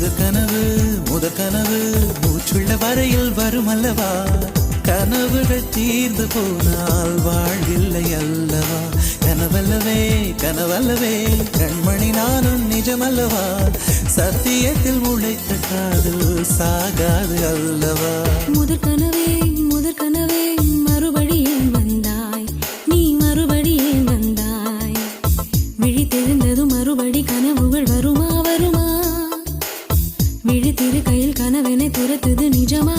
முதற் கனவு மூச்சுள்ள வரையில் வருமல்லவா கனவுகள் தீர்ந்து போனால் வாழ்வில்லை அல்லவா கனவல்லவே கண்மணி நானும் நிஜமல்லவா சத்தியத்தில் உழைத்த காதல் சாகாது அல்லவா முதற் கனவே மறுபடியும் வந்தாய் நீ மறுபடியும் வந்தாய் விழித்தெழுந்ததும் மறுபடி கனவுகள் வருமா விழித்திரு கையில் கனவென துரத்துது நிஜமா